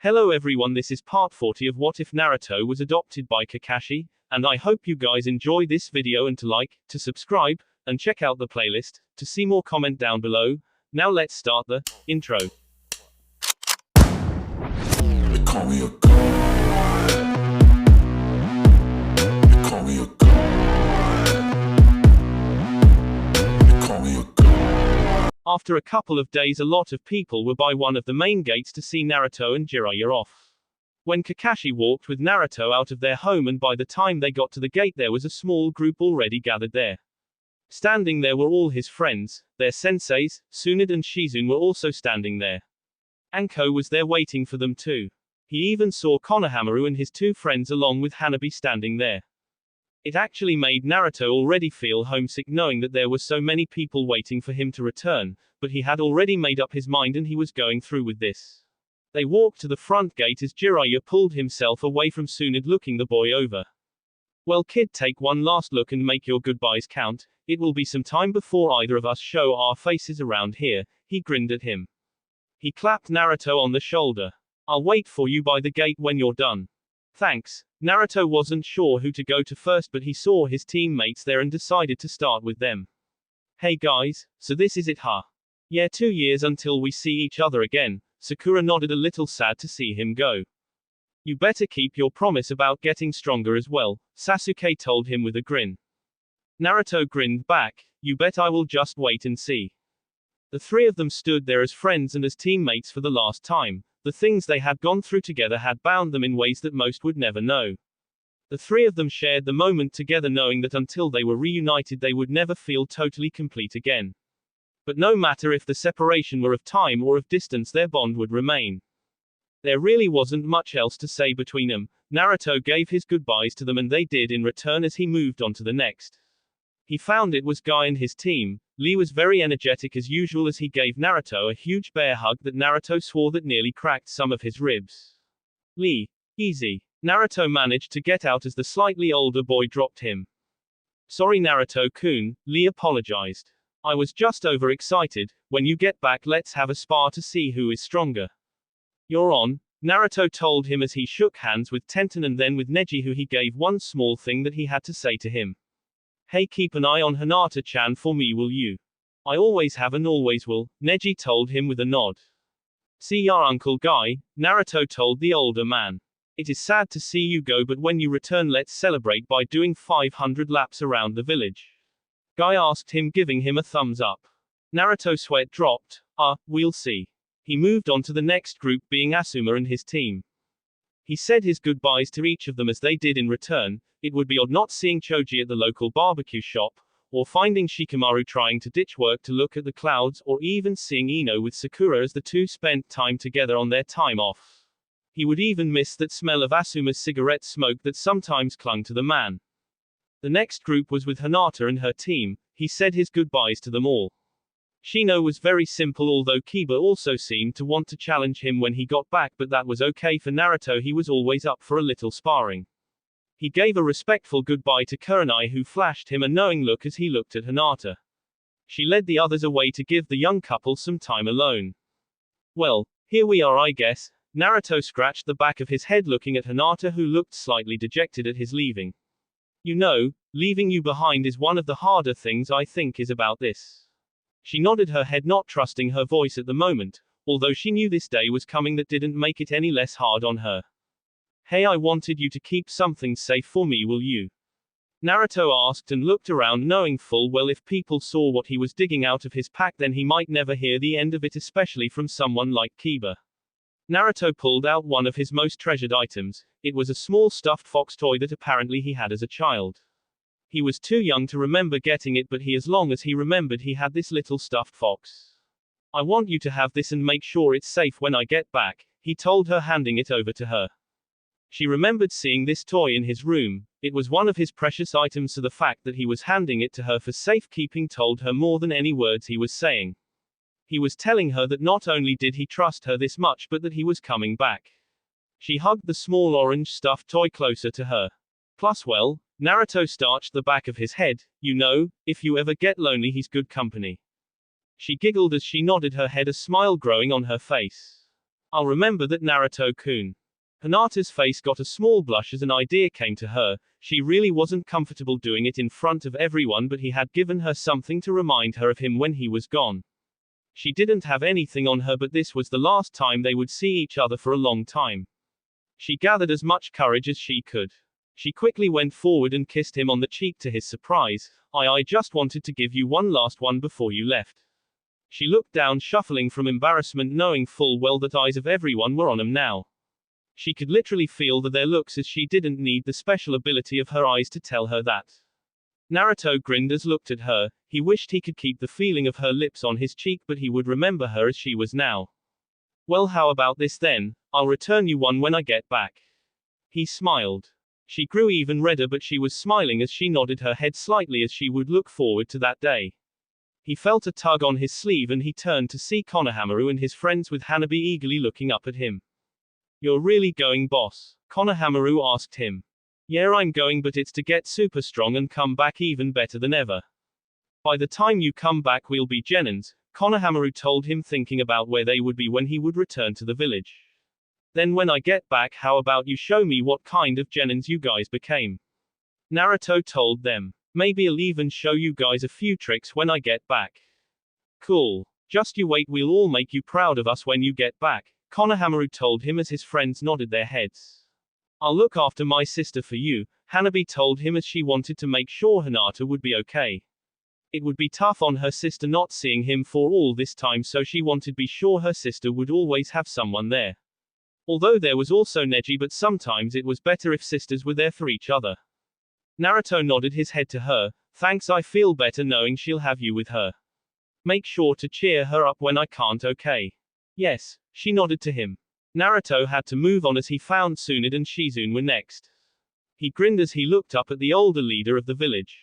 Hello everyone, this is part 40 of What If Naruto Was Adopted by Kakashi, and I hope you guys enjoy this video and to like, to subscribe, and check out the playlist, to see more comment down below. Now let's start the intro. They call me a god. They call me a god. They call me a god. After a couple of days, a lot of people were by one of the main gates to see Naruto and Jiraiya off. When Kakashi walked with Naruto out of their home, and by the time they got to the gate there was a small group already gathered there. Standing there were all his friends, their senseis, Tsunade and Shizune were also standing there. Anko was there waiting for them too. He even saw Konohamaru and his two friends along with Hanabi standing there. It actually made Naruto already feel homesick knowing that there were so many people waiting for him to return, but he had already made up his mind and he was going through with this. They walked to the front gate as Jiraiya pulled himself away from Tsunade, looking the boy over. Well kid, take one last look and make your goodbyes count. It will be some time before either of us show our faces around here. He grinned at him. He clapped Naruto on the shoulder. I'll wait for you by the gate when you're done. Thanks. Naruto wasn't sure who to go to first, but he saw his teammates there and decided to start with them. Hey guys, so this is it, huh? Yeah, 2 years until we see each other again. Sakura nodded, a little sad to see him go. You better keep your promise about getting stronger as well, Sasuke told him with a grin. Naruto grinned back. You bet I will, just wait and see. The three of them stood there as friends and as teammates for the last time. The things they had gone through together had bound them in ways that most would never know. The three of them shared the moment together, knowing that until they were reunited they would never feel totally complete again. But no matter if the separation were of time or of distance, their bond would remain. There really wasn't much else to say between them. Naruto gave his goodbyes to them and they did in return as he moved on to the next. He found it was Guy and his team. Lee was very energetic as usual as he gave Naruto a huge bear hug that Naruto swore that nearly cracked some of his ribs. Lee, easy. Naruto managed to get out as the slightly older boy dropped him. Sorry Naruto-kun, Lee apologized. I was just overexcited. When you get back let's have a spar to see who is stronger. You're on, Naruto told him as he shook hands with Tenten and then with Neji, who he gave one small thing that he had to say to him. Hey, keep an eye on Hinata-chan for me, will you? I always have and always will, Neji told him with a nod. See ya Uncle Guy, Naruto told the older man. It is sad to see you go, but when you return let's celebrate by doing 500 laps around the village. Guy asked him, giving him a thumbs up. Naruto sweat dropped. We'll see. He moved on to the next group, being Asuma and his team. He said his goodbyes to each of them as they did in return. It would be odd not seeing Choji at the local barbecue shop, or finding Shikamaru trying to ditch work to look at the clouds, or even seeing Ino with Sakura as the two spent time together on their time off. He would even miss that smell of Asuma's cigarette smoke that sometimes clung to the man. The next group was with Hinata and her team. He said his goodbyes to them all. Shino was very simple, although Kiba also seemed to want to challenge him when he got back, but that was okay for Naruto, he was always up for a little sparring. He gave a respectful goodbye to Kurenai, who flashed him a knowing look as he looked at Hinata. She led the others away to give the young couple some time alone. Well, here we are I guess. Naruto scratched the back of his head looking at Hinata, who looked slightly dejected at his leaving. You know, leaving you behind is one of the harder things I think is about this. She nodded her head, not trusting her voice at the moment, although she knew this day was coming that didn't make it any less hard on her. Hey, I wanted you to keep something safe for me, will you? Naruto asked and looked around, knowing full well if people saw what he was digging out of his pack then he might never hear the end of it, especially from someone like Kiba. Naruto pulled out one of his most treasured items. It was a small stuffed fox toy that apparently he had as a child. He was too young to remember getting it, but as long as he remembered, he had this little stuffed fox. I want you to have this and make sure it's safe when I get back, he told her, handing it over to her. She remembered seeing this toy in his room. It was one of his precious items, so the fact that he was handing it to her for safekeeping told her more than any words he was saying. He was telling her that not only did he trust her this much, but that he was coming back. She hugged the small orange stuffed toy closer to her. Plus, well, Naruto starched the back of his head. You know, if you ever get lonely, he's good company. She giggled as she nodded her head, a smile growing on her face. I'll remember that, Naruto-kun. Hinata's face got a small blush as an idea came to her. She really wasn't comfortable doing it in front of everyone, but he had given her something to remind her of him when he was gone. She didn't have anything on her, but this was the last time they would see each other for a long time. She gathered as much courage as she could. She quickly went forward and kissed him on the cheek to his surprise. I just wanted to give you one last one before you left. She looked down, shuffling from embarrassment, knowing full well that eyes of everyone were on him now. She could literally feel their looks, as she didn't need the special ability of her eyes to tell her that. Naruto grinned as looked at her. He wished he could keep the feeling of her lips on his cheek, but he would remember her as she was now. Well, how about this then? I'll return you one when I get back. He smiled. She grew even redder, but she was smiling as she nodded her head slightly, as she would look forward to that day. He felt a tug on his sleeve and he turned to see Konohamaru and his friends, with Hanabi eagerly looking up at him. You're really going, boss? Konohamaru asked him. Yeah, I'm going, but it's to get super strong and come back even better than ever. By the time you come back, we'll be genins, Konohamaru told him, thinking about where they would be when he would return to the village. Then when I get back, how about you show me what kind of genins you guys became? Naruto told them. Maybe I'll even show you guys a few tricks when I get back. Cool. Just you wait, we'll all make you proud of us when you get back, Konohamaru told him as his friends nodded their heads. I'll look after my sister for you, Hanabi told him, as she wanted to make sure Hinata would be okay. It would be tough on her sister not seeing him for all this time, so she wanted to be sure her sister would always have someone there. Although there was also Neji, but sometimes it was better if sisters were there for each other. Naruto nodded his head to her. Thanks, I feel better knowing she'll have you with her. Make sure to cheer her up when I can't, okay? Yes, she nodded to him. Naruto had to move on as he found Tsunade and Shizune were next. He grinned as he looked up at the older leader of the village.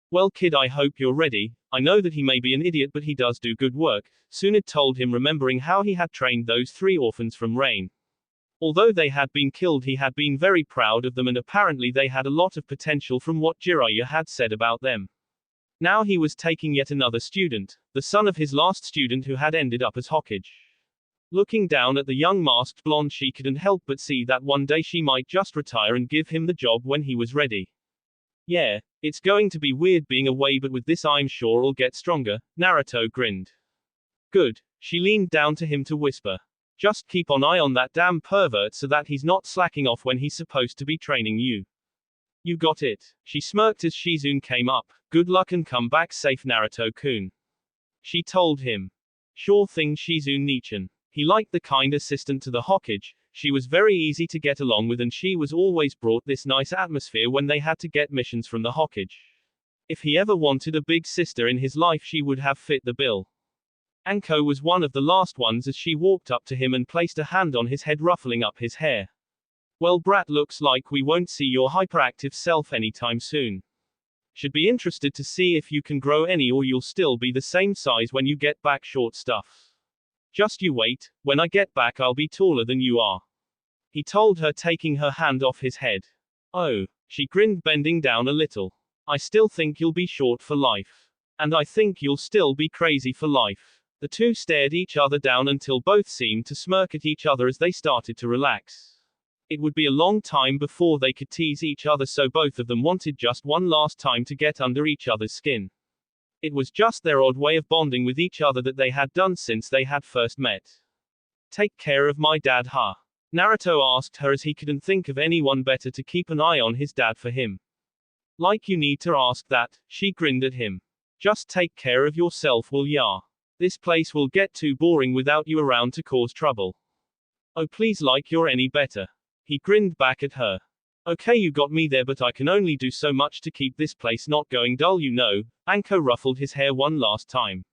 Well, kid, I hope you're ready. I know that he may be an idiot, but he does do good work, Tsunade told him, remembering how he had trained those 3 orphans from Rain. Although they had been killed, he had been very proud of them, and apparently they had a lot of potential from what Jiraiya had said about them. Now he was taking yet another student, the son of his last student who had ended up as Hokage. Looking down at the young masked blonde, she couldn't help but see that one day she might just retire and give him the job when he was ready. Yeah, it's going to be weird being away, but with this I'm sure I'll get stronger, Naruto grinned. Good, she leaned down to him to whisper. Just keep an eye on that damn pervert so that he's not slacking off when he's supposed to be training you. You got it. She smirked as Shizune came up. Good luck and come back safe, Naruto-kun. She told him. Sure thing, Shizune-nichan. He liked the kind assistant to the Hokage. She was very easy to get along with, and she was always brought this nice atmosphere when they had to get missions from the Hokage. If he ever wanted a big sister in his life, she would have fit the bill. Anko was one of the last ones as she walked up to him and placed a hand on his head, ruffling up his hair. Well, brat, looks like we won't see your hyperactive self anytime soon. Should be interested to see if you can grow any, or you'll still be the same size when you get back, short stuff. Just you wait, when I get back I'll be taller than you are. He told her, taking her hand off his head. Oh, she grinned, bending down a little. I still think you'll be short for life. And I think you'll still be crazy for life. The two stared each other down until both seemed to smirk at each other as they started to relax. It would be a long time before they could tease each other, so both of them wanted just one last time to get under each other's skin. It was just their odd way of bonding with each other that they had done since they had first met. Take care of my dad, huh? Naruto asked her, as he couldn't think of anyone better to keep an eye on his dad for him. Like you need to ask that, she grinned at him. Just take care of yourself, will ya? This place will get too boring without you around to cause trouble. Oh please, like you're any better. He grinned back at her. Okay, you got me there, but I can only do so much to keep this place not going dull, you know. Anko ruffled his hair one last time.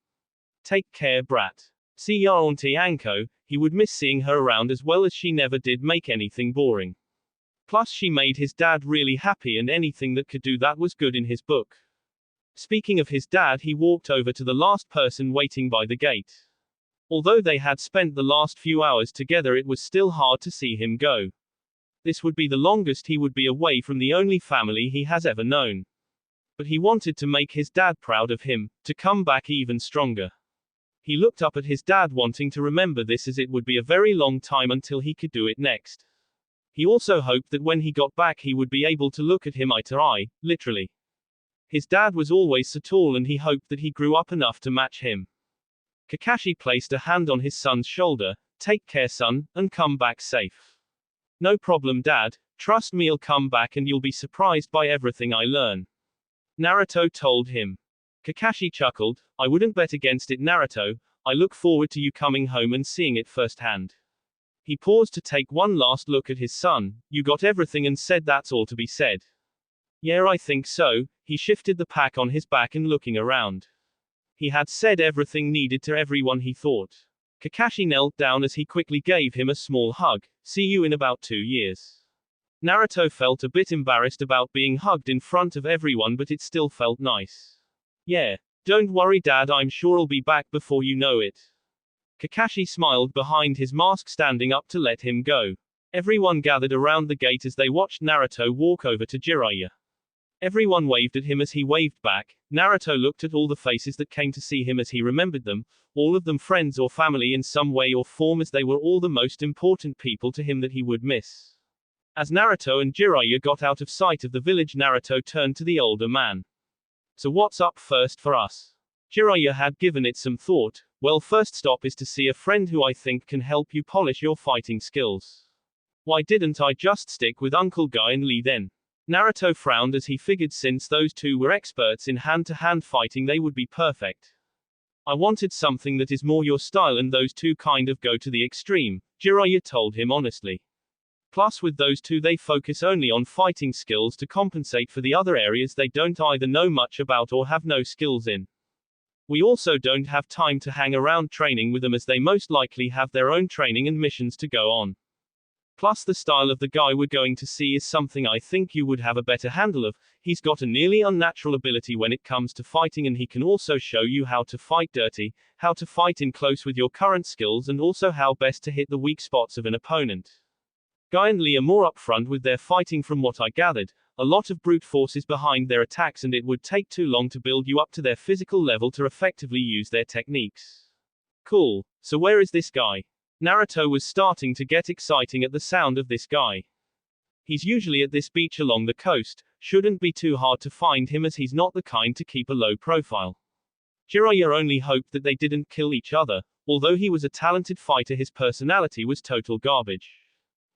Take care, brat. See ya, Auntie Anko. He would miss seeing her around, as well as she never did make anything boring. Plus she made his dad really happy, and anything that could do that was good in his book. Speaking of his dad, he walked over to the last person waiting by the gate. Although they had spent the last few hours together, it was still hard to see him go. This would be the longest he would be away from the only family he has ever known. But he wanted to make his dad proud of him, to come back even stronger. He looked up at his dad, wanting to remember this, as it would be a very long time until he could do it next. He also hoped that when he got back he would be able to look at him eye to eye, literally. His dad was always so tall, and he hoped that he grew up enough to match him. Kakashi placed a hand on his son's shoulder. "Take care, son, and come back safe." "No problem, Dad. Trust me, I'll come back and you'll be surprised by everything I learn," Naruto told him. Kakashi chuckled. "I wouldn't bet against it, Naruto. I look forward to you coming home and seeing it firsthand." He paused to take one last look at his son. "You got everything?" and said, "That's all to be said." "Yeah, I think so." He shifted the pack on his back and looking around. He had said everything needed to everyone, he thought. Kakashi knelt down as he quickly gave him a small hug. "See you in about 2 years." Naruto felt a bit embarrassed about being hugged in front of everyone, but it still felt nice. "Yeah. Don't worry, Dad, I'm sure I'll be back before you know it." Kakashi smiled behind his mask, standing up to let him go. Everyone gathered around the gate as they watched Naruto walk over to Jiraiya. Everyone waved at him as he waved back. Naruto looked at all the faces that came to see him as he remembered them, all of them friends or family in some way or form, as they were all the most important people to him that he would miss. As Naruto and Jiraiya got out of sight of the village, Naruto turned to the older man. "So what's up first for us?" Jiraiya had given it some thought. "Well, first stop is to see a friend who I think can help you polish your fighting skills. Why didn't I just stick with Uncle Guy and Lee then?" Naruto frowned as he figured since those two were experts in hand-to-hand fighting they would be perfect. "I wanted something that is more your style, and those two kind of go to the extreme," Jiraiya told him honestly. "Plus with those two they focus only on fighting skills to compensate for the other areas they don't either know much about or have no skills in. We also don't have time to hang around training with them, as they most likely have their own training and missions to go on. Plus the style of the guy we're going to see is something I think you would have a better handle of. He's got a nearly unnatural ability when it comes to fighting, and he can also show you how to fight dirty, how to fight in close with your current skills, and also how best to hit the weak spots of an opponent. Guy and Lee are more upfront with their fighting from what I gathered, a lot of brute force is behind their attacks, and it would take too long to build you up to their physical level to effectively use their techniques." "Cool. So where is this guy?" Naruto was starting to get exciting at the sound of this guy. "He's usually at this beach along the coast. Shouldn't be too hard to find him, as he's not the kind to keep a low profile." Jiraiya only hoped that they didn't kill each other. Although he was a talented fighter, his personality was total garbage.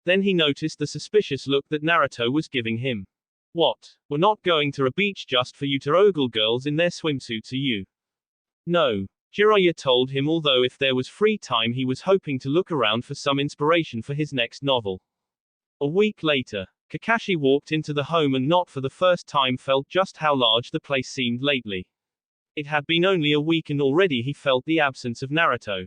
Then he noticed the suspicious look that Naruto was giving him. "What? We're not going to a beach just for you to ogle girls in their swimsuits, are you?" "No," Jiraiya told him, although if there was free time he was hoping to look around for some inspiration for his next novel. A week later, Kakashi walked into the home and not for the first time felt just how large the place seemed lately. It had been only a week and already he felt the absence of Naruto.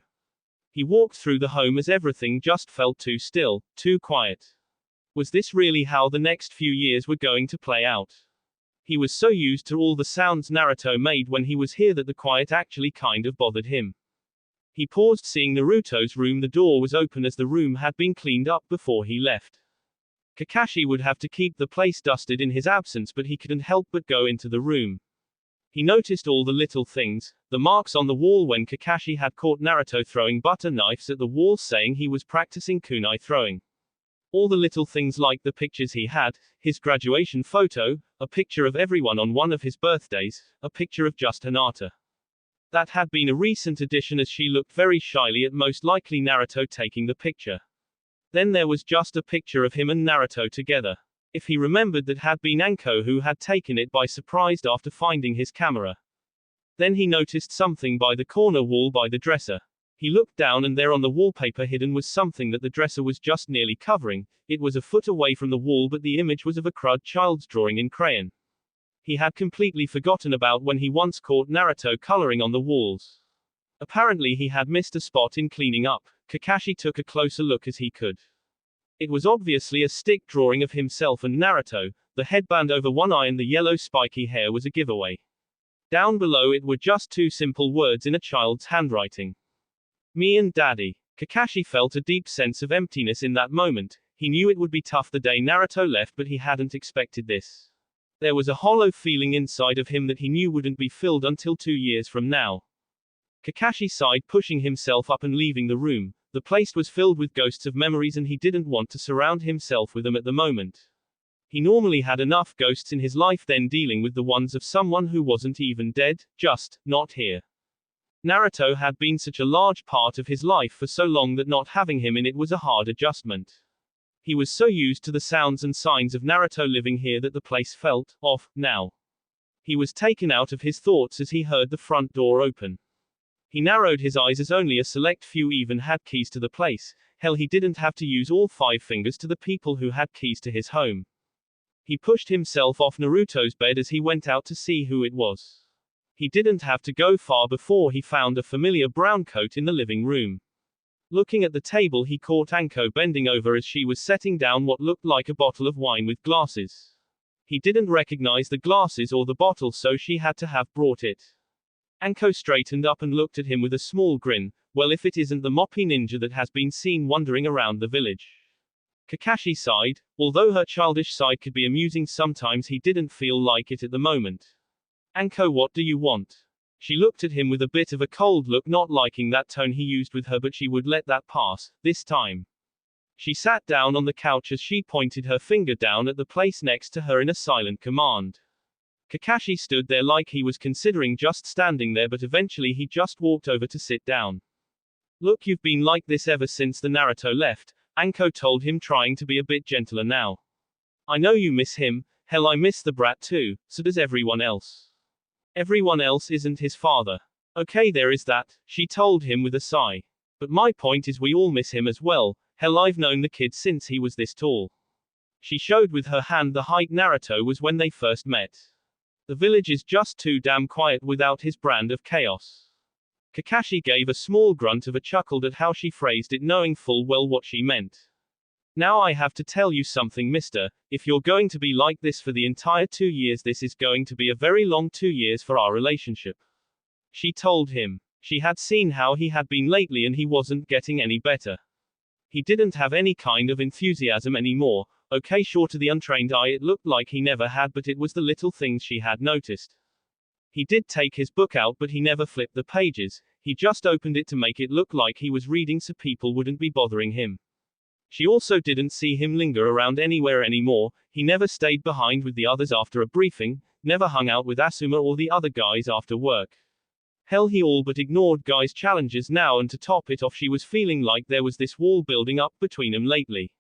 He walked through the home as everything just felt too still, too quiet. Was this really how the next few years were going to play out? He was so used to all the sounds Naruto made when he was here that the quiet actually kind of bothered him. He paused, seeing Naruto's room. The door was open as the room had been cleaned up before he left. Kakashi would have to keep the place dusted in his absence, but he couldn't help but go into the room. He noticed all the little things, the marks on the wall when Kakashi had caught Naruto throwing butter knives at the wall, saying he was practicing kunai throwing. All the little things like the pictures he had, his graduation photo, a picture of everyone on one of his birthdays, a picture of just Hinata. That had been a recent addition, as she looked very shyly at most likely Naruto taking the picture. Then there was just a picture of him and Naruto together. If he remembered, that had been Anko who had taken it by surprise after finding his camera. Then he noticed something by the corner wall by the dresser. He looked down, and there on the wallpaper hidden was something that the dresser was just nearly covering. It was a foot away from the wall, but the image was of a crud child's drawing in crayon. He had completely forgotten about when he once caught Naruto coloring on the walls. Apparently he had missed a spot in cleaning up. Kakashi took a closer look as he could. It was obviously a stick drawing of himself and Naruto. The headband over one eye and the yellow spiky hair was a giveaway. Down below it were just two simple words in a child's handwriting. "Me and Daddy." Kakashi felt a deep sense of emptiness in that moment. He knew it would be tough the day Naruto left, but he hadn't expected this. There was a hollow feeling inside of him that he knew wouldn't be filled until 2 years from now. Kakashi sighed, pushing himself up and leaving the room. The place was filled with ghosts of memories and he didn't want to surround himself with them at the moment. He normally had enough ghosts in his life than dealing with the ones of someone who wasn't even dead, just not here. Naruto had been such a large part of his life for so long that not having him in it was a hard adjustment. He was so used to the sounds and signs of Naruto living here that the place felt off now. He was taken out of his thoughts as he heard the front door open. He narrowed his eyes as only a select few even had keys to the place. Hell, he didn't have to use all 5 fingers to the people who had keys to his home. He pushed himself off Naruto's bed as he went out to see who it was. He didn't have to go far before he found a familiar brown coat in the living room. Looking at the table, he caught Anko bending over as she was setting down what looked like a bottle of wine with glasses. He didn't recognize the glasses or the bottle, so she had to have brought it. Anko straightened up and looked at him with a small grin. Well, if it isn't the moppy ninja that has been seen wandering around the village. Kakashi sighed. Although her childish side could be amusing sometimes, he didn't feel like it at the moment. Anko, what do you want? She looked at him with a bit of a cold look, not liking that tone he used with her, but she would let that pass, this time. She sat down on the couch as she pointed her finger down at the place next to her in a silent command. Kakashi stood there like he was considering just standing there, but eventually he just walked over to sit down. Look, you've been like this ever since the Naruto left, Anko told him, trying to be a bit gentler now. I know you miss him. Hell, I miss the brat too, so does everyone else. Everyone else isn't his father. Okay, there is that, she told him with a sigh. But my point is we all miss him as well. Hell, I've known the kid since he was this tall. She showed with her hand the height Naruto was when they first met. The village is just too damn quiet without his brand of chaos. Kakashi gave a small grunt of a chuckle at how she phrased it, knowing full well what she meant. Now I have to tell you something, mister. If you're going to be like this for the entire 2 years, this is going to be a very long 2 years for our relationship. She told him. She had seen how he had been lately and he wasn't getting any better. He didn't have any kind of enthusiasm anymore. Okay, sure, to the untrained eye it looked like he never had, but it was the little things she had noticed. He did take his book out, but he never flipped the pages. He just opened it to make it look like he was reading so people wouldn't be bothering him. She also didn't see him linger around anywhere anymore. He never stayed behind with the others after a briefing, never hung out with Asuma or the other guys after work. Hell, he all but ignored guys' challenges now, and to top it off, she was feeling like there was this wall building up between them lately.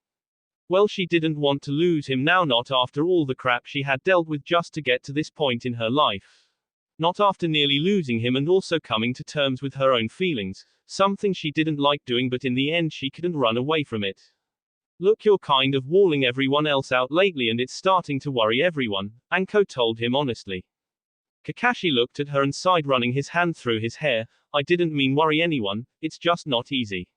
Well, she didn't want to lose him now, not after all the crap she had dealt with just to get to this point in her life. Not after nearly losing him and also coming to terms with her own feelings, something she didn't like doing, but in the end she couldn't run away from it. Look, you're kind of walling everyone else out lately and it's starting to worry everyone, Anko told him honestly. Kakashi looked at her and sighed, running his hand through his hair. I didn't mean worry anyone, it's just not easy.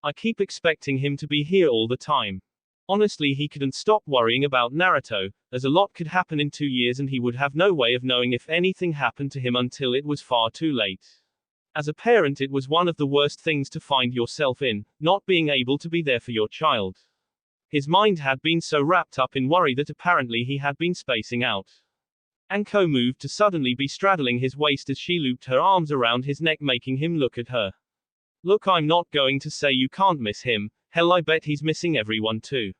I keep expecting him to be here all the time. Honestly, he couldn't stop worrying about Naruto, as a lot could happen in 2 years and he would have no way of knowing if anything happened to him until it was far too late. As a parent, it was one of the worst things to find yourself in, not being able to be there for your child. His mind had been so wrapped up in worry that apparently he had been spacing out. Anko moved to suddenly be straddling his waist as she looped her arms around his neck, making him look at her. Look, I'm not going to say you can't miss him. Hell, I bet he's missing everyone too.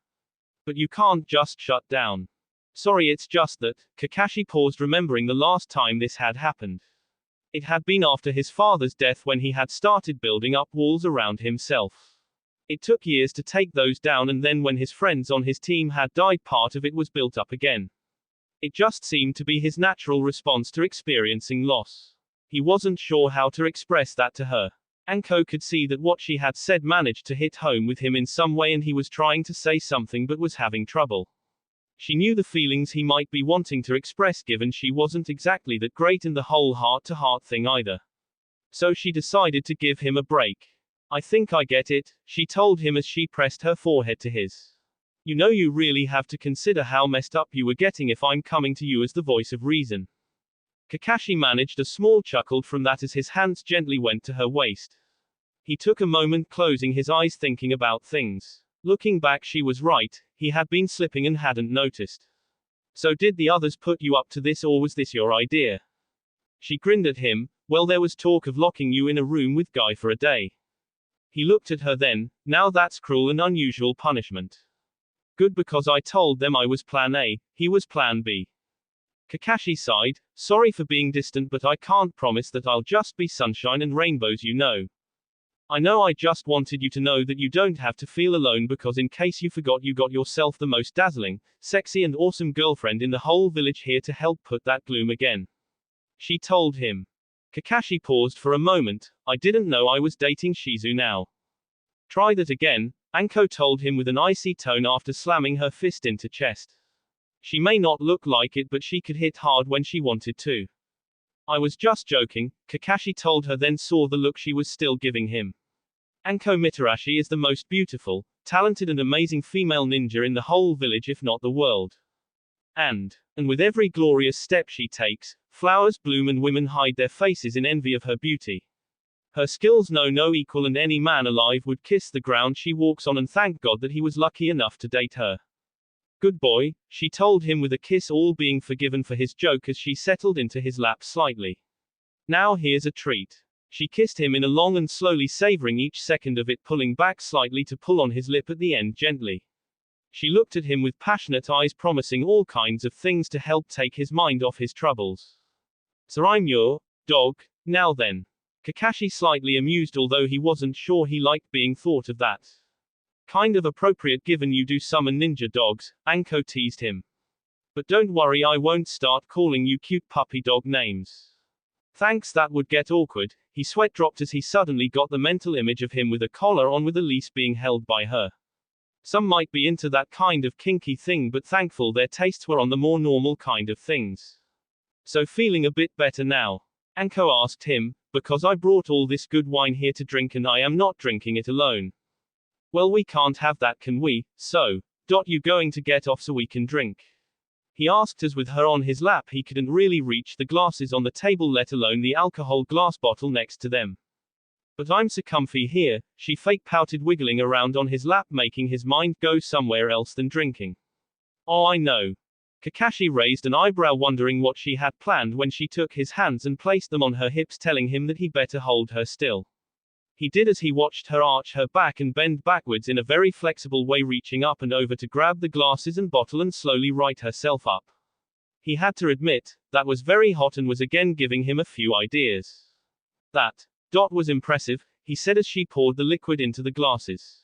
But you can't just shut down. Sorry, it's just that. Kakashi paused, remembering the last time this had happened. It had been after his father's death, when he had started building up walls around himself. It took years to take those down, and then when his friends on his team had died, part of it was built up again. It just seemed to be his natural response to experiencing loss. He wasn't sure how to express that to her. Anko could see that what she had said managed to hit home with him in some way, and he was trying to say something but was having trouble. She knew the feelings he might be wanting to express, given she wasn't exactly that great in the whole heart-to-heart thing either. So she decided to give him a break. I think I get it, she told him as she pressed her forehead to his. You know, you really have to consider how messed up you were getting if I'm coming to you as the voice of reason. Kakashi managed a small chuckle from that as his hands gently went to her waist. He took a moment, closing his eyes, thinking about things. Looking back, she was right, he had been slipping and hadn't noticed. So did the others put you up to this, or was this your idea? She grinned at him. Well, there was talk of locking you in a room with Guy for a day. He looked at her then. Now that's cruel and unusual punishment. Good, because I told them I was plan A, he was plan B. Kakashi sighed. Sorry for being distant, but I can't promise that I'll just be sunshine and rainbows, you know. I know, I just wanted you to know that you don't have to feel alone, because in case you forgot, you got yourself the most dazzling, sexy and awesome girlfriend in the whole village here to help put that gloom again. She told him. Kakashi paused for a moment. I didn't know I was dating Shizu now. Try that again, Anko told him with an icy tone after slamming her fist into chest. She may not look like it, but she could hit hard when she wanted to. I was just joking, Kakashi told her, then saw the look she was still giving him. Anko Mitarashi is the most beautiful, talented and amazing female ninja in the whole village, if not the world. And with every glorious step she takes, flowers bloom and women hide their faces in envy of her beauty. Her skills know no equal, and any man alive would kiss the ground she walks on and thank God that he was lucky enough to date her. Good boy, she told him with a kiss, all being forgiven for his joke as she settled into his lap slightly. Now here's a treat. She kissed him in a long and slowly savoring each second of it, pulling back slightly to pull on his lip at the end gently. She looked at him with passionate eyes, promising all kinds of things to help take his mind off his troubles. So I'm your dog, now then. Kakashi slightly amused, although he wasn't sure he liked being thought of that. Kind of appropriate given you do summon ninja dogs, Anko teased him. But don't worry, I won't start calling you cute puppy dog names. Thanks, that would get awkward. He sweat dropped as he suddenly got the mental image of him with a collar on, with Elise being held by her. Some might be into that kind of kinky thing, but thankful their tastes were on the more normal kind of things. So feeling a bit better now? Anko asked him. Because I brought all this good wine here to drink and I am not drinking it alone. Well, we can't have that, can we? So, you going to get off so we can drink? He asked, as with her on his lap he couldn't really reach the glasses on the table, let alone the alcohol glass bottle next to them. But I'm so comfy here, she fake pouted, wiggling around on his lap, making his mind go somewhere else than drinking. Oh, I know. Kakashi raised an eyebrow, wondering what she had planned when she took his hands and placed them on her hips, telling him that he better hold her still. He did as he watched her arch her back and bend backwards in a very flexible way, reaching up and over to grab the glasses and bottle and slowly right herself up. He had to admit, that was very hot and was again giving him a few ideas. That was impressive, he said as she poured the liquid into the glasses.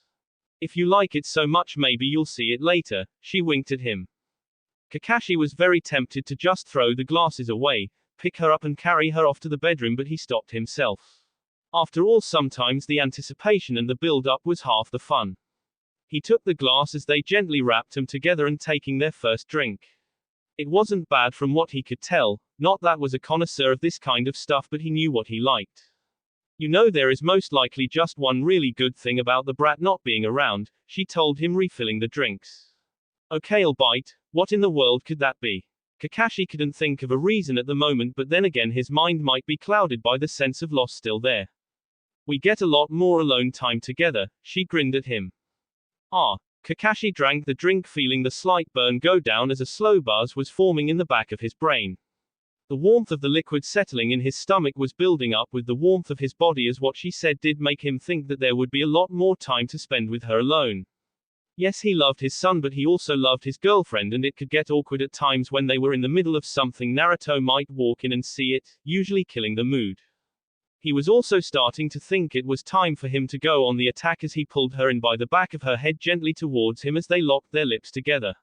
If you like it so much, maybe you'll see it later, she winked at him. Kakashi was very tempted to just throw the glasses away, pick her up and carry her off to the bedroom, but he stopped himself. After all, sometimes the anticipation and the build-up was half the fun. He took the glass as they gently wrapped them together and taking their first drink. It wasn't bad from what he could tell, not that was a connoisseur of this kind of stuff, but he knew what he liked. You know, there is most likely just one really good thing about the brat not being around, she told him, refilling the drinks. Okay, I'll bite. What in the world could that be? Kakashi couldn't think of a reason at the moment, but then again his mind might be clouded by the sense of loss still there. We get a lot more alone time together, she grinned at him. Ah. Kakashi drank the drink, feeling the slight burn go down as a slow buzz was forming in the back of his brain. The warmth of the liquid settling in his stomach was building up with the warmth of his body, as what she said did make him think that there would be a lot more time to spend with her alone. Yes, he loved his son, but he also loved his girlfriend, and it could get awkward at times when they were in the middle of something. Naruto might walk in and see it, usually killing the mood. He was also starting to think it was time for him to go on the attack as he pulled her in by the back of her head gently towards him as they locked their lips together.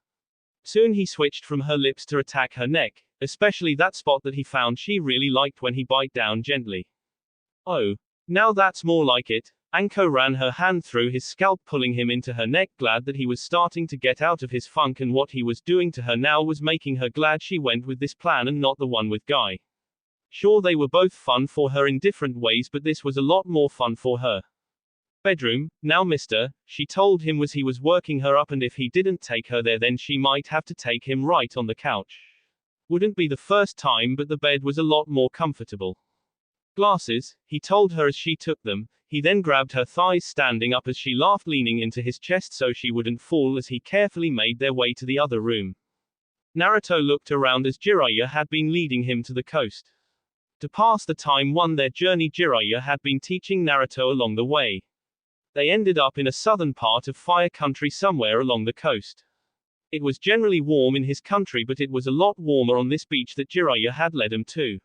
Soon he switched from her lips to attack her neck, especially that spot that he found she really liked when he bite down gently. Oh, now that's more like it. Anko ran her hand through his scalp, pulling him into her neck, glad that he was starting to get out of his funk, and what he was doing to her now was making her glad she went with this plan and not the one with Guy. Sure, they were both fun for her in different ways, but this was a lot more fun for her. Bedroom, now mister, she told him as he was working her up, and if he didn't take her there then she might have to take him right on the couch. Wouldn't be the first time, but the bed was a lot more comfortable. Glasses, he told her as she took them. He then grabbed her thighs, standing up as she laughed, leaning into his chest so she wouldn't fall as he carefully made their way to the other room. Naruto looked around as Jiraiya had been leading him to the coast. To pass the time on their journey, Jiraiya had been teaching Naruto along the way. They ended up in a southern part of Fire Country somewhere along the coast. It was generally warm in his country, but it was a lot warmer on this beach that Jiraiya had led him to.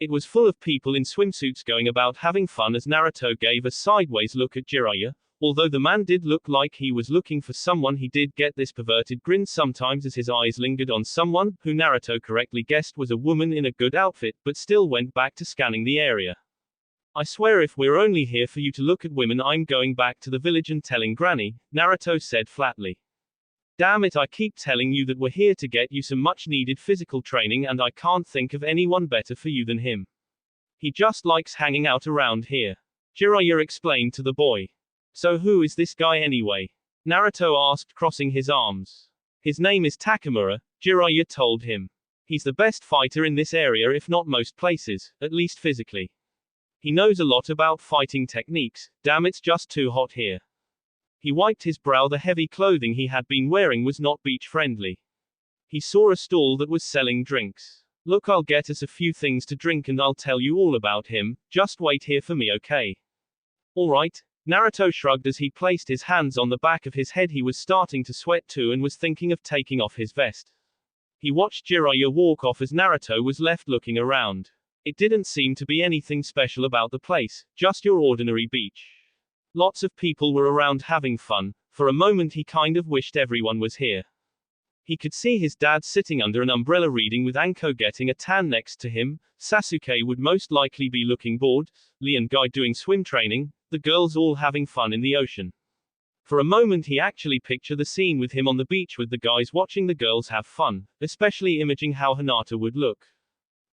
It was full of people in swimsuits going about having fun as Naruto gave a sideways look at Jiraiya. Although the man did look like he was looking for someone, he did get this perverted grin sometimes as his eyes lingered on someone, who Naruto correctly guessed was a woman in a good outfit, but still went back to scanning the area. I swear if we're only here for you to look at women, I'm going back to the village and telling Granny, Naruto said flatly. Damn it, I keep telling you that we're here to get you some much needed physical training, and I can't think of anyone better for you than him. He just likes hanging out around here. Jiraiya explained to the boy. So who is this guy anyway? Naruto asked, crossing his arms. His name is Takamura, Jiraiya told him. He's the best fighter in this area, if not most places, at least physically. He knows a lot about fighting techniques. Damn, it's just too hot here. He wiped his brow. The heavy clothing he had been wearing was not beach friendly. He saw a stall that was selling drinks. Look, I'll get us a few things to drink and I'll tell you all about him. Just wait here for me, okay? Alright. Naruto shrugged as he placed his hands on the back of his head. He was starting to sweat too and was thinking of taking off his vest. He watched Jiraiya walk off as Naruto was left looking around. It didn't seem to be anything special about the place, just your ordinary beach. Lots of people were around having fun. For a moment he kind of wished everyone was here. He could see his dad sitting under an umbrella reading with Anko getting a tan next to him. Sasuke would most likely be looking bored. Lee and Guy doing swim training. The girls all having fun in the ocean. For a moment he actually pictured the scene with him on the beach with the guys watching the girls have fun, especially imagining how Hinata would look.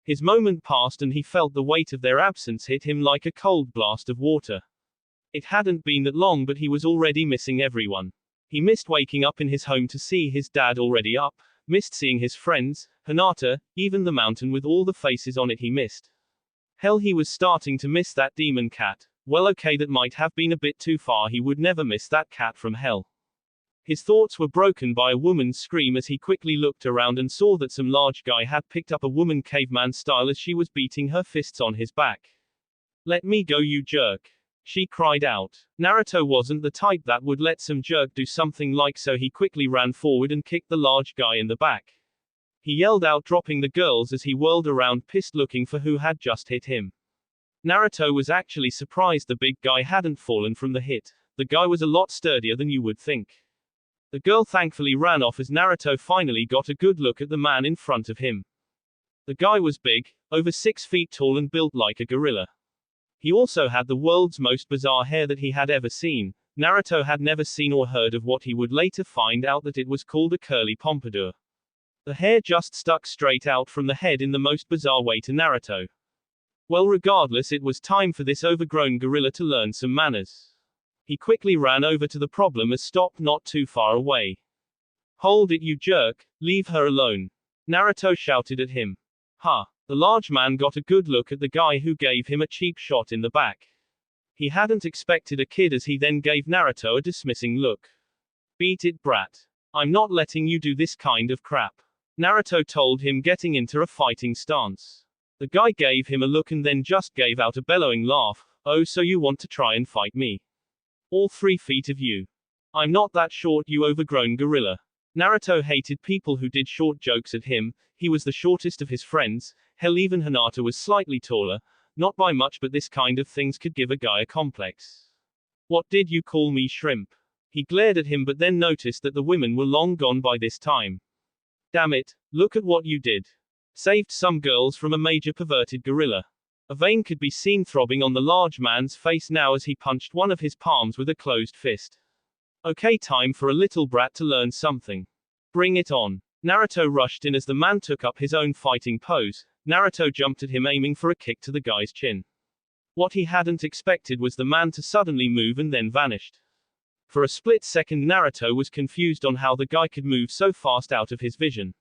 His moment passed and he felt the weight of their absence hit him like a cold blast of water. It hadn't been that long, but he was already missing everyone. He missed waking up in his home to see his dad already up, missed seeing his friends, Hinata, even the mountain with all the faces on it he missed. Hell, he was starting to miss that demon cat. Well, okay, that might have been a bit too far. He would never miss that cat from hell. His thoughts were broken by a woman's scream as he quickly looked around and saw that some large guy had picked up a woman caveman style as she was beating her fists on his back. Let me go, you jerk. She cried out. Naruto wasn't the type that would let some jerk do something like so. He quickly ran forward and kicked the large guy in the back. He yelled out, dropping the girls as he whirled around, pissed, looking for who had just hit him. Naruto was actually surprised the big guy hadn't fallen from the hit. The guy was a lot sturdier than you would think. The girl thankfully ran off as Naruto finally got a good look at the man in front of him. The guy was big, over 6 feet tall and built like a gorilla. He also had the world's most bizarre hair that he had ever seen. Naruto had never seen or heard of what he would later find out that it was called a curly pompadour. The hair just stuck straight out from the head in the most bizarre way to Naruto. Well, regardless, it was time for this overgrown gorilla to learn some manners. He quickly ran over to the problem as stopped not too far away. Hold it, you jerk, leave her alone. Naruto shouted at him. Ha! The large man got a good look at the guy who gave him a cheap shot in the back. He hadn't expected a kid as he then gave Naruto a dismissing look. Beat it, brat. I'm not letting you do this kind of crap. Naruto told him, getting into a fighting stance. The guy gave him a look and then just gave out a bellowing laugh. Oh, so you want to try and fight me? All 3 feet of you. I'm not that short, you overgrown gorilla. Naruto hated people who did short jokes at him. He was the shortest of his friends. Hell, even Hinata was slightly taller. Not by much, but this kind of things could give a guy a complex. What did you call me, shrimp? He glared at him but then noticed that the women were long gone by this time. Damn it, look at what you did. Saved some girls from a major perverted gorilla. A vein could be seen throbbing on the large man's face now as he punched one of his palms with a closed fist. Okay, time for a little brat to learn something. Bring it on. Naruto rushed in as the man took up his own fighting pose. Naruto jumped at him, aiming for a kick to the guy's chin. What he hadn't expected was the man to suddenly move and then vanished. For a split second Naruto was confused on how the guy could move so fast out of his vision.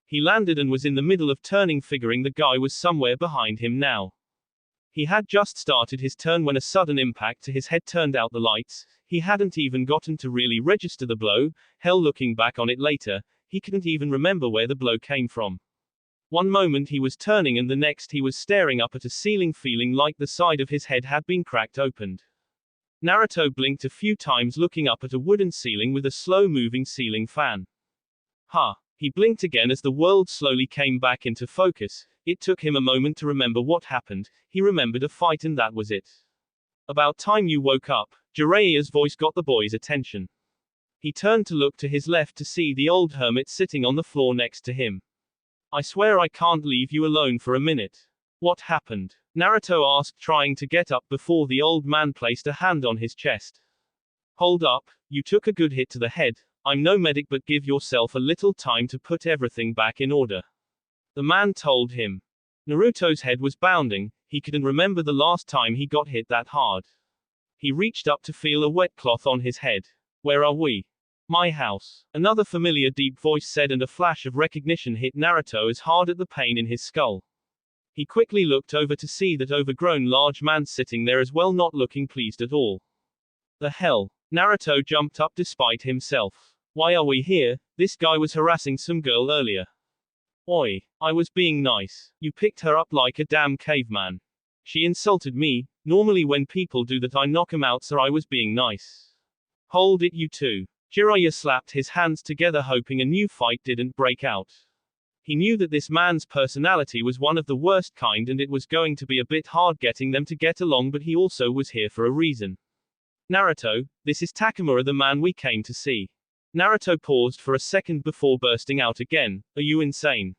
He landed and was in the middle of turning, figuring the guy was somewhere behind him now. He had just started his turn when a sudden impact to his head turned out the lights. He hadn't even gotten to really register the blow. Hell, looking back on it later, he couldn't even remember where the blow came from. One moment he was turning and the next he was staring up at a ceiling feeling like the side of his head had been cracked open. Naruto blinked a few times looking up at a wooden ceiling with a slow-moving ceiling fan. He blinked again as the world slowly came back into focus. It took him a moment to remember what happened. He remembered a fight and that was it. About time you woke up, Jiraiya's voice got the boy's attention. He turned to look to his left to see the old hermit sitting on the floor next to him. I swear I can't leave you alone for a minute. What happened? Naruto asked, trying to get up before the old man placed a hand on his chest. Hold up, you took a good hit to the head. I'm no medic, but give yourself a little time to put everything back in order. The man told him. Naruto's head was bounding. He couldn't remember the last time he got hit that hard. He reached up to feel a wet cloth on his head. Where are we? My house. Another familiar deep voice said, and a flash of recognition hit Naruto as hard at the pain in his skull. He quickly looked over to see that overgrown large man sitting there as well, not looking pleased at all. The hell? Naruto jumped up despite himself. Why are we here? This guy was harassing some girl earlier. Oi, I was being nice. You picked her up like a damn caveman. She insulted me. Normally when people do that I knock 'em out, so I was being nice. Hold it, you two. Jiraiya slapped his hands together hoping a new fight didn't break out. He knew that this man's personality was one of the worst kind and it was going to be a bit hard getting them to get along, but he also was here for a reason. Naruto, this is Takamura, the man we came to see. Naruto paused for a second before bursting out again. Are you insane?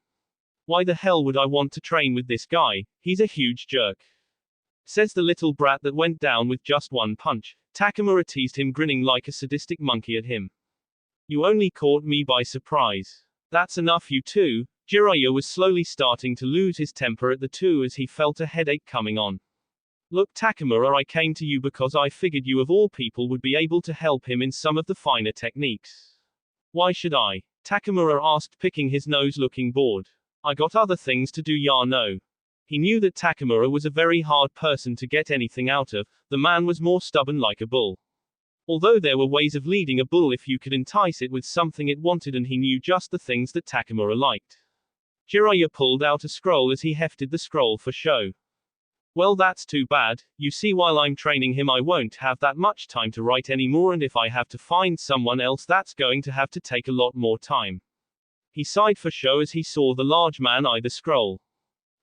Why the hell would I want to train with this guy? He's a huge jerk. Says the little brat that went down with just one punch. Takamura teased him, grinning like a sadistic monkey at him. You only caught me by surprise. That's enough, you two. Jiraiya was slowly starting to lose his temper at the two as he felt a headache coming on. Look, Takamura, I came to you because I figured you of all people would be able to help him in some of the finer techniques. Why should I? Takamura asked, picking his nose, looking bored. I got other things to do, ya know. He knew that Takamura was a very hard person to get anything out of. The man was more stubborn like a bull. Although there were ways of leading a bull if you could entice it with something it wanted, and he knew just the things that Takamura liked. Jiraiya pulled out a scroll as he hefted the scroll for show. Well, that's too bad. You see, while I'm training him I won't have that much time to write anymore, and if I have to find someone else that's going to have to take a lot more time. He sighed for show as he saw the large man eye the scroll.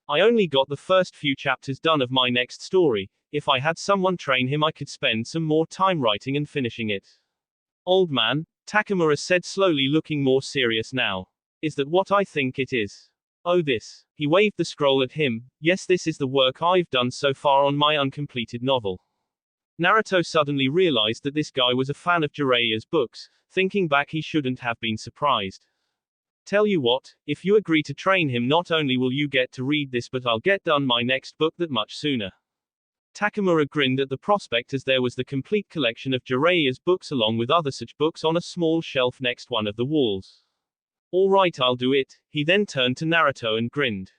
I only got the first few chapters done of my next story. If I had someone train him I could spend some more time writing and finishing it. Old man, Takamura said slowly, looking more serious now. Is that what I think it is? Oh, this. He waved the scroll at him. Yes, this is the work I've done so far on my uncompleted novel. Naruto suddenly realized that this guy was a fan of Jiraiya's books. Thinking back, he shouldn't have been surprised. Tell you what, if you agree to train him, not only will you get to read this, but I'll get done my next book that much sooner. Takamura grinned at the prospect as there was the complete collection of Jiraiya's books along with other such books on a small shelf next one of the walls. All right, I'll do it. He then turned to Naruto and grinned.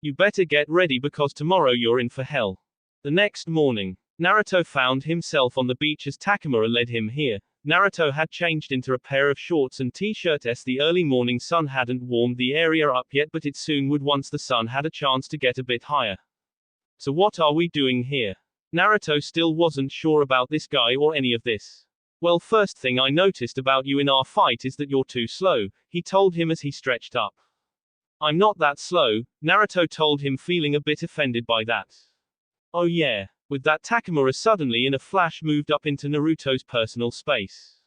You better get ready because tomorrow you're in for hell. The next morning, Naruto found himself on the beach as Takamura led him here. Naruto had changed into a pair of shorts and t-shirt as the early morning sun hadn't warmed the area up yet, but it soon would once the sun had a chance to get a bit higher. So what are we doing here? Naruto still wasn't sure about this guy or any of this. Well, first thing I noticed about you in our fight is that you're too slow, he told him as he stretched up. I'm not that slow, Naruto told him, feeling a bit offended by that. Oh yeah. With that, Takamura suddenly in a flash moved up into Naruto's personal space.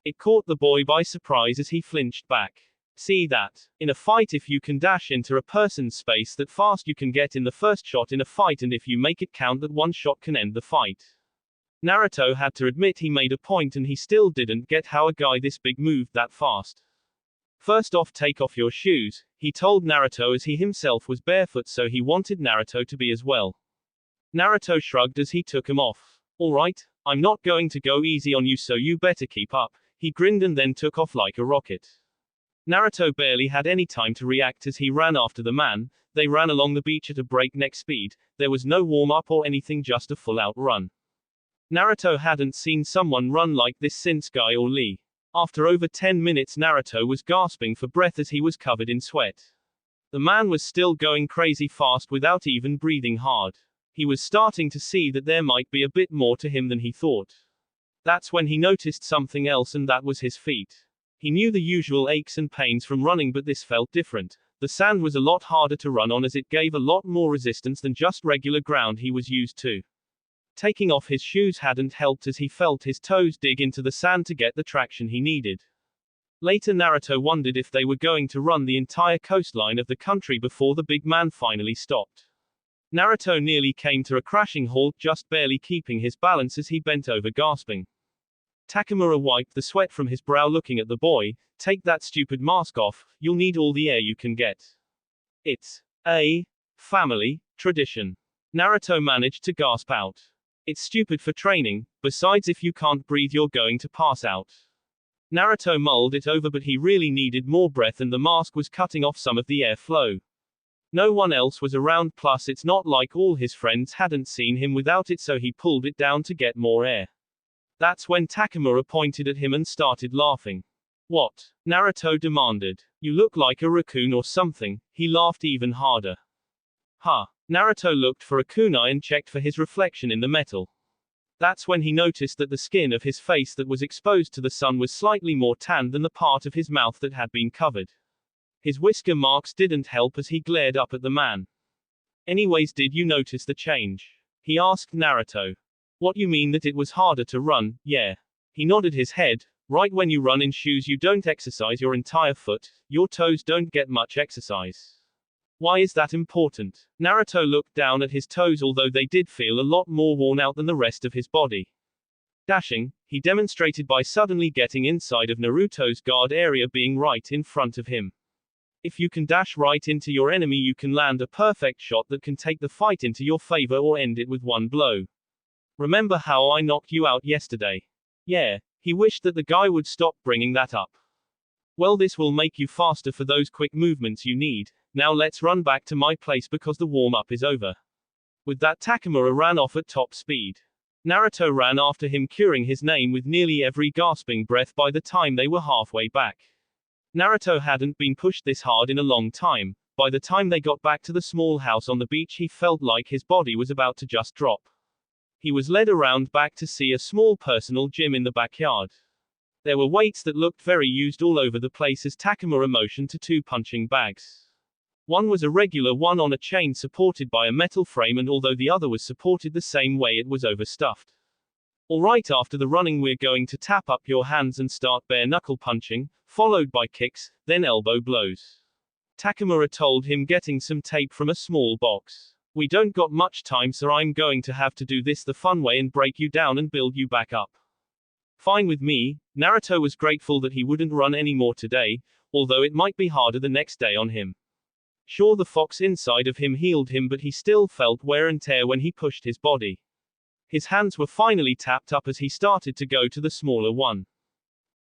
It caught the boy by surprise as he flinched back. See that? In a fight, if you can dash into a person's space that fast, you can get in the first shot in a fight, and if you make it count, that one shot can end the fight. Naruto had to admit he made a point and he still didn't get how a guy this big moved that fast. First off, take off your shoes, he told Naruto as he himself was barefoot, so he wanted Naruto to be as well. Naruto shrugged as he took him off. Alright, I'm not going to go easy on you, so you better keep up. He grinned and then took off like a rocket. Naruto barely had any time to react as he ran after the man. They ran along the beach at a breakneck speed. There was no warm-up or anything, just a full-out run. Naruto hadn't seen someone run like this since Guy or Lee. After over 10 minutes, Naruto was gasping for breath as he was covered in sweat. The man was still going crazy fast without even breathing hard. He was starting to see that there might be a bit more to him than he thought. That's when he noticed something else, and that was his feet. He knew the usual aches and pains from running, but this felt different. The sand was a lot harder to run on as it gave a lot more resistance than just regular ground he was used to. Taking off his shoes hadn't helped as he felt his toes dig into the sand to get the traction he needed. Later Naruto wondered if they were going to run the entire coastline of the country before the big man finally stopped. Naruto nearly came to a crashing halt, just barely keeping his balance as he bent over gasping. Takamura wiped the sweat from his brow looking at the boy. Take that stupid mask off, you'll need all the air you can get. It's a family tradition. Naruto managed to gasp out. It's stupid for training, besides if you can't breathe you're going to pass out. Naruto mulled it over, but he really needed more breath and the mask was cutting off some of the air flow. No one else was around, plus it's not like all his friends hadn't seen him without it, so he pulled it down to get more air. That's when Takamura pointed at him and started laughing. What? Naruto demanded. You look like a raccoon or something. He laughed even harder. Huh. Naruto looked for a kunai and checked for his reflection in the metal. That's when he noticed that the skin of his face that was exposed to the sun was slightly more tanned than the part of his mouth that had been covered. His whisker marks didn't help as he glared up at the man. Anyways, did you notice the change? He asked Naruto. What you mean that it was harder to run? Yeah. He nodded his head. Right, when you run in shoes you don't exercise your entire foot, your toes don't get much exercise. Why is that important? Naruto looked down at his toes, although they did feel a lot more worn out than the rest of his body. Dashing, he demonstrated by suddenly getting inside of Naruto's guard area, being right in front of him. If you can dash right into your enemy, you can land a perfect shot that can take the fight into your favor or end it with one blow. Remember how I knocked you out yesterday? Yeah. He wished that the guy would stop bringing that up. Well, this will make you faster for those quick movements you need. Now let's run back to my place because the warm-up is over. With that, Takamura ran off at top speed. Naruto ran after him, curing his name with nearly every gasping breath by the time they were halfway back. Naruto hadn't been pushed this hard in a long time. By the time they got back to the small house on the beach, he felt like his body was about to just drop. He was led around back to see a small personal gym in the backyard. There were weights that looked very used all over the place as Takamura motioned to two punching bags. One was a regular one on a chain supported by a metal frame, and although the other was supported the same way, it was overstuffed. Alright, after the running we're going to tap up your hands and start bare knuckle punching, followed by kicks, then elbow blows. Takamura told him, getting some tape from a small box. We don't got much time, so I'm going to have to do this the fun way and break you down and build you back up. Fine with me. Naruto was grateful that he wouldn't run anymore today, although it might be harder the next day on him. Sure, the fox inside of him healed him, but he still felt wear and tear when he pushed his body. His hands were finally tapped up as he started to go to the smaller one.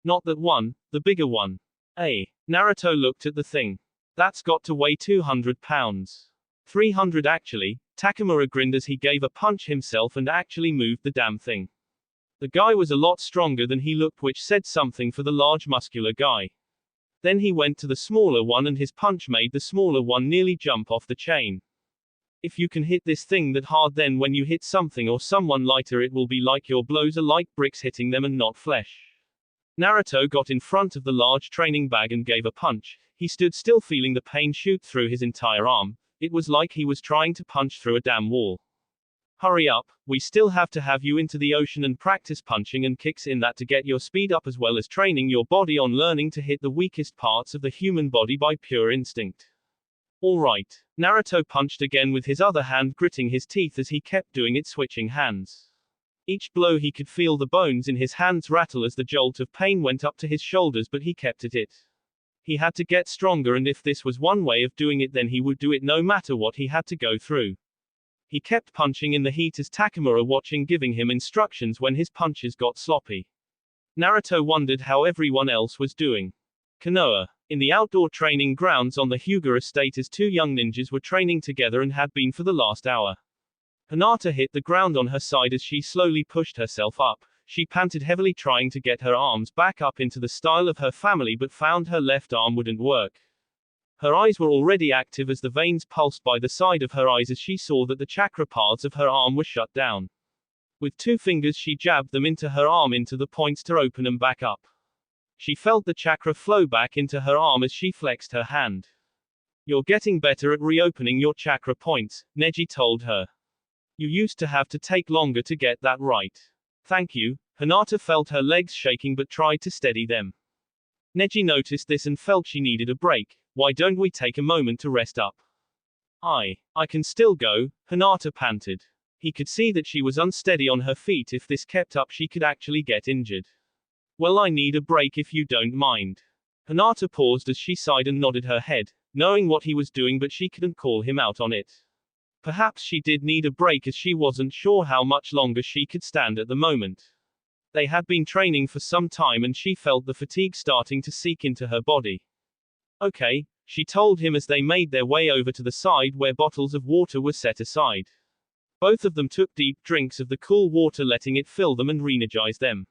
Not that one, the bigger one. Naruto looked at the thing. That's got to weigh 200 pounds. 300 actually. Takamura grinned as he gave a punch himself and actually moved the damn thing. The guy was a lot stronger than he looked, which said something for the large muscular guy. Then he went to the smaller one and his punch made the smaller one nearly jump off the chain. If you can hit this thing that hard, then when you hit something or someone lighter, it will be like your blows are like bricks hitting them and not flesh. Naruto got in front of the large training bag and gave a punch. He stood still, feeling the pain shoot through his entire arm. It was like he was trying to punch through a damn wall. Hurry up, we still have to have you into the ocean and practice punching and kicks in that to get your speed up, as well as training your body on learning to hit the weakest parts of the human body by pure instinct. Alright. Naruto punched again with his other hand, gritting his teeth as he kept doing it, switching hands. Each blow he could feel the bones in his hands rattle as the jolt of pain went up to his shoulders, but he kept at it. He had to get stronger, and if this was one way of doing it, then he would do it no matter what he had to go through. He kept punching in the heat as Takamura watching, giving him instructions when his punches got sloppy. Naruto wondered how everyone else was doing. Konoha. In the outdoor training grounds on the Hyuga estate, as two young ninjas were training together and had been for the last hour. Hinata hit the ground on her side as she slowly pushed herself up. She panted heavily, trying to get her arms back up into the style of her family, but found her left arm wouldn't work. Her eyes were already active as the veins pulsed by the side of her eyes as she saw that the chakra paths of her arm were shut down. With 2 fingers she jabbed them into her arm into the points to open them back up. She felt the chakra flow back into her arm as she flexed her hand. You're getting better at reopening your chakra points, Neji told her. You used to have to take longer to get that right. Thank you. Hinata felt her legs shaking but tried to steady them. Neji noticed this and felt she needed a break. Why don't we take a moment to rest up? I can still go, Hinata panted. He could see that she was unsteady on her feet. If this kept up she could actually get injured. Well, I need a break if you don't mind. Hinata paused as she sighed and nodded her head, knowing what he was doing but she couldn't call him out on it. Perhaps she did need a break as she wasn't sure how much longer she could stand at the moment. They had been training for some time and she felt the fatigue starting to seep into her body. Okay, she told him as they made their way over to the side where bottles of water were set aside. Both of them took deep drinks of the cool water, letting it fill them and re-energize them.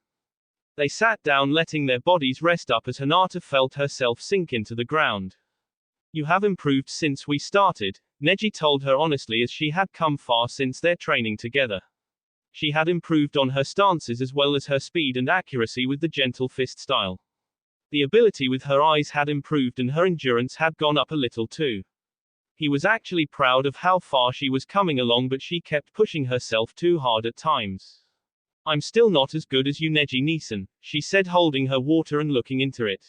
They sat down, letting their bodies rest up as Hinata felt herself sink into the ground. You have improved since we started, Neji told her honestly as she had come far since their training together. She had improved on her stances as well as her speed and accuracy with the gentle fist style. The ability with her eyes had improved and her endurance had gone up a little too. He was actually proud of how far she was coming along, but she kept pushing herself too hard at times. I'm still not as good as you, Neji-Nisan, she said, holding her water and looking into it.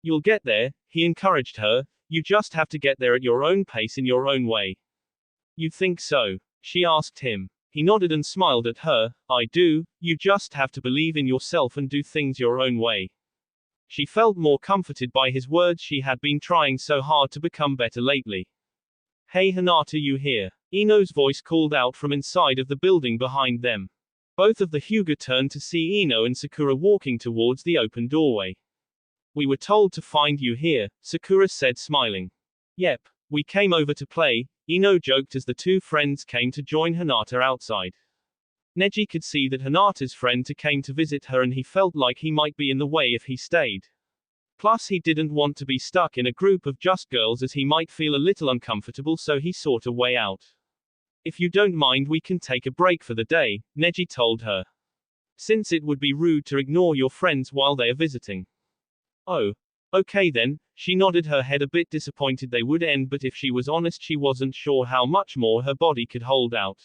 You'll get there, he encouraged her. You just have to get there at your own pace in your own way. You think so? She asked him. He nodded and smiled at her. I do, you just have to believe in yourself and do things your own way. She felt more comforted by his words. She had been trying so hard to become better lately. Hey Hinata, you here? Ino's voice called out from inside of the building behind them. Both of the Hyuga turned to see Ino and Sakura walking towards the open doorway. We were told to find you here, Sakura said, smiling. Yep, we came over to play, Ino joked as the 2 friends came to join Hinata outside. Neji could see that Hinata's friend came to visit her and he felt like he might be in the way if he stayed. Plus he didn't want to be stuck in a group of just girls as he might feel a little uncomfortable, so he sought a way out. If you don't mind, we can take a break for the day, Neji told her. Since it would be rude to ignore your friends while they are visiting. Oh. Okay then, she nodded her head, a bit disappointed they would end, but if she was honest she wasn't sure how much more her body could hold out.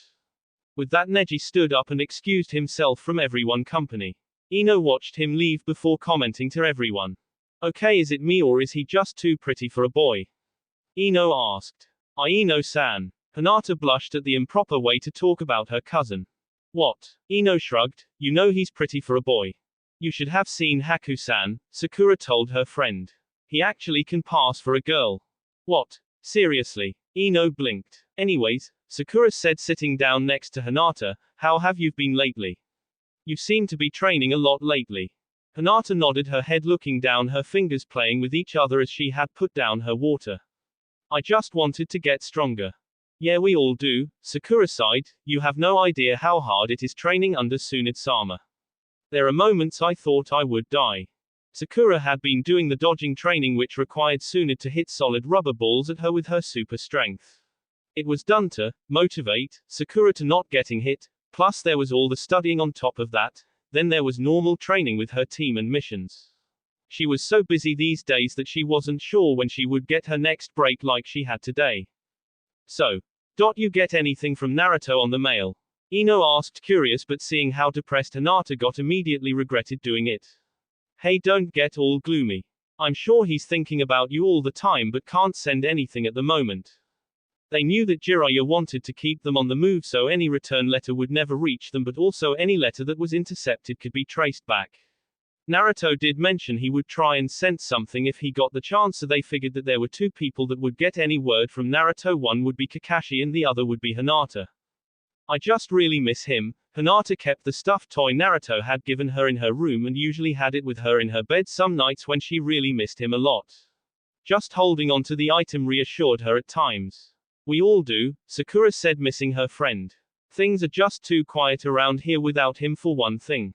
With that, Neji stood up and excused himself from everyone's company. Ino watched him leave before commenting to everyone. Okay, is it me or is he just too pretty for a boy? Ino asked. Ino-san. Hinata blushed at the improper way to talk about her cousin. What? Ino shrugged. You know he's pretty for a boy. You should have seen Haku-san, Sakura told her friend. He actually can pass for a girl. What? Seriously? Ino blinked. Anyways, Sakura said, sitting down next to Hinata, how have you been lately? You seem to be training a lot lately. Hinata nodded her head, looking down, her fingers playing with each other as she had put down her water. I just wanted to get stronger. Yeah, we all do, Sakura sighed. You have no idea how hard it is training under Tsunade-sama. There are moments I thought I would die. Sakura had been doing the dodging training which required Tsunade to hit solid rubber balls at her with her super strength. It was done to motivate Sakura to not getting hit, plus there was all the studying on top of that, then there was normal training with her team and missions. She was so busy these days that she wasn't sure when she would get her next break like she had today. So, you get anything from Naruto on the mail? Ino asked, curious, but seeing how depressed Hinata got, immediately regretted doing it. Hey, don't get all gloomy. I'm sure he's thinking about you all the time but can't send anything at the moment. They knew that Jiraiya wanted to keep them on the move so any return letter would never reach them, but also any letter that was intercepted could be traced back. Naruto did mention he would try and send something if he got the chance, so they figured that there were 2 people that would get any word from Naruto. One would be Kakashi and the other would be Hinata. I just really miss him. Hinata kept the stuffed toy Naruto had given her in her room and usually had it with her in her bed some nights when she really missed him a lot. Just holding on to the item reassured her at times. We all do, Sakura said, missing her friend. Things are just too quiet around here without him for one thing.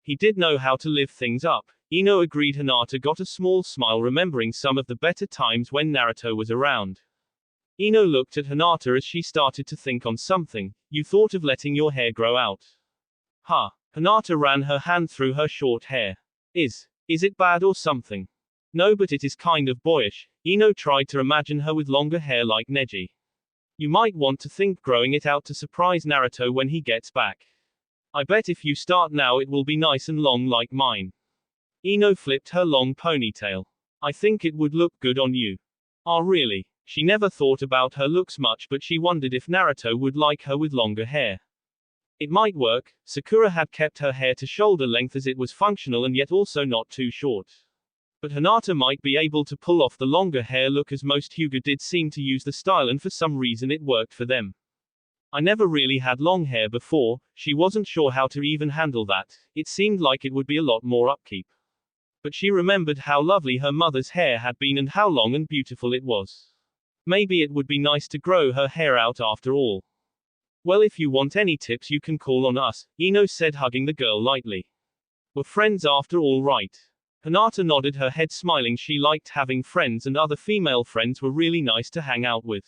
He did know how to live things up, Ino agreed. Hinata got a small smile remembering some of the better times when Naruto was around. Ino looked at Hinata as she started to think on something. You thought of letting your hair grow out. Huh. Hinata ran her hand through her short hair. Is it bad or something? No, but it is kind of boyish. Ino tried to imagine her with longer hair like Neji. You might want to think growing it out to surprise Naruto when he gets back. I bet if you start now it will be nice and long like mine. Ino flipped her long ponytail. I think it would look good on you. Ah, really? She never thought about her looks much, but she wondered if Naruto would like her with longer hair. It might work. Sakura had kept her hair to shoulder length as it was functional and yet also not too short. But Hinata might be able to pull off the longer hair look, as most Hyuga did seem to use the style, and for some reason it worked for them. I never really had long hair before. She wasn't sure how to even handle that. It seemed like it would be a lot more upkeep. But she remembered how lovely her mother's hair had been and how long and beautiful it was. Maybe it would be nice to grow her hair out after all. Well, if you want any tips you can call on us, Ino said, hugging the girl lightly. We're friends after all, right? Hinata nodded her head, smiling. She liked having friends, and other female friends were really nice to hang out with.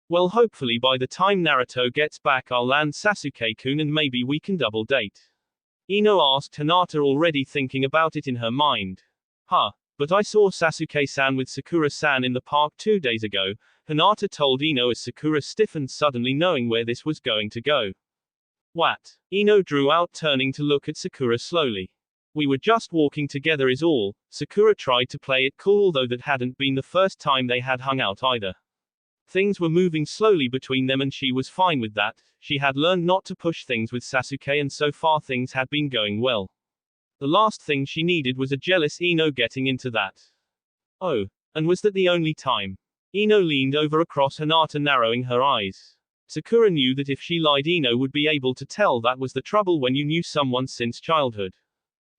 Well, hopefully by the time Naruto gets back I'll land Sasuke-kun and maybe we can double date. Ino asked Hinata, already thinking about it in her mind. Huh, but I saw Sasuke-san with Sakura-san in the park 2 days ago, Hinata told Ino as Sakura stiffened suddenly, knowing where this was going to go. What? Ino drew out, turning to look at Sakura slowly. We were just walking together is all. Sakura tried to play it cool, although that hadn't been the first time they had hung out either. Things were moving slowly between them and she was fine with that. She had learned not to push things with Sasuke and so far things had been going well. The last thing she needed was a jealous Ino getting into that. Oh, and was that the only time? Ino leaned over across Hinata, narrowing her eyes. Sakura knew that if she lied Ino would be able to tell. That was the trouble when you knew someone since childhood.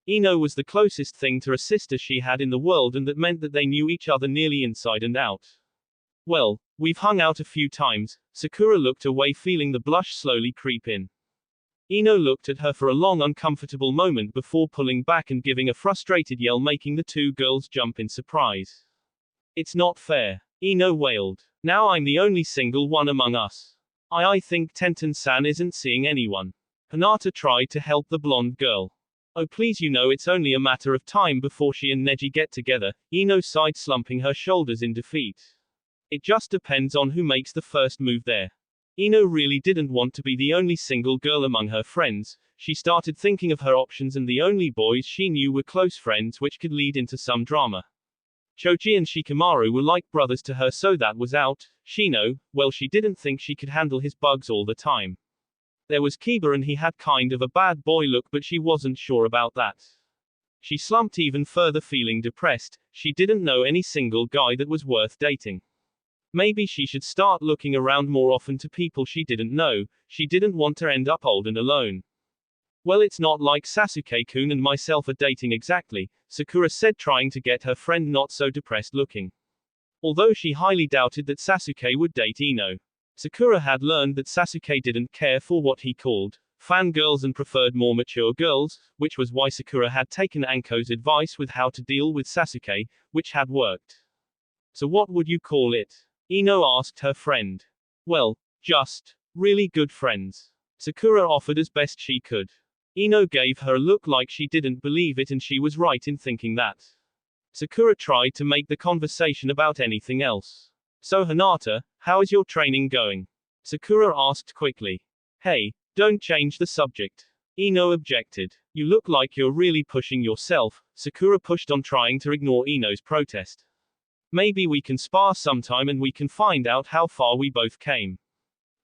Ino was the closest thing to a sister she had in the world, and that meant that they knew each other nearly inside and out. Well, we've hung out a few times. Sakura looked away, feeling the blush slowly creep in. Ino looked at her for a long uncomfortable moment before pulling back and giving a frustrated yell, making the two girls jump in surprise. It's not fair, Ino wailed. Now I'm the only single one among us. I think Tenten-san isn't seeing anyone. Hinata tried to help the blonde girl. Oh please, you know it's only a matter of time before she and Neji get together, Ino sighed, slumping her shoulders in defeat. It just depends on who makes the first move there. Ino really didn't want to be the only single girl among her friends. She started thinking of her options, and the only boys she knew were close friends, which could lead into some drama. Choji and Shikamaru were like brothers to her, so that was out. Shino, well, she didn't think she could handle his bugs all the time. There was Kiba, and he had kind of a bad boy look, but she wasn't sure about that. She slumped even further, feeling depressed. She didn't know any single guy that was worth dating. Maybe she should start looking around more often to people she didn't know. She didn't want to end up old and alone. Well, it's not like Sasuke-kun and myself are dating exactly, Sakura said, trying to get her friend not so depressed looking. Although she highly doubted that Sasuke would date Ino. Sakura had learned that Sasuke didn't care for what he called fangirls and preferred more mature girls, which was why Sakura had taken Anko's advice with how to deal with Sasuke, which had worked. So what would you call it? Ino asked her friend. Well, just really good friends. Sakura offered as best she could. Ino gave her a look like she didn't believe it, and she was right in thinking that. Sakura tried to make the conversation about anything else. So Hinata, how is your training going? Sakura asked quickly. Hey, don't change the subject. Ino objected. You look like you're really pushing yourself. Sakura pushed on, trying to ignore Ino's protest. Maybe we can spar sometime and we can find out how far we both came.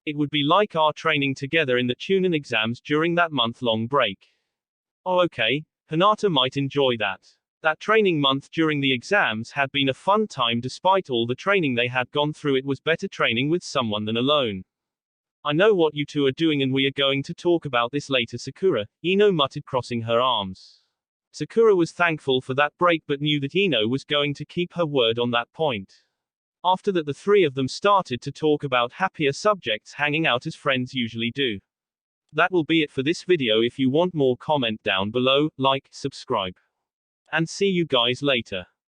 It would be like our training together in the Chunin exams during that month-long break. Oh okay, Hinata might enjoy that. That training month during the exams had been a fun time. Despite all the training they had gone through, it was better training with someone than alone. I know what you two are doing and we are going to talk about this later, Sakura, Ino muttered, crossing her arms. Sakura was thankful for that break, but knew that Ino was going to keep her word on that point. After that, the three of them started to talk about happier subjects, hanging out as friends usually do. That will be it for this video. If you want more, comment down below, like, subscribe. And see you guys later.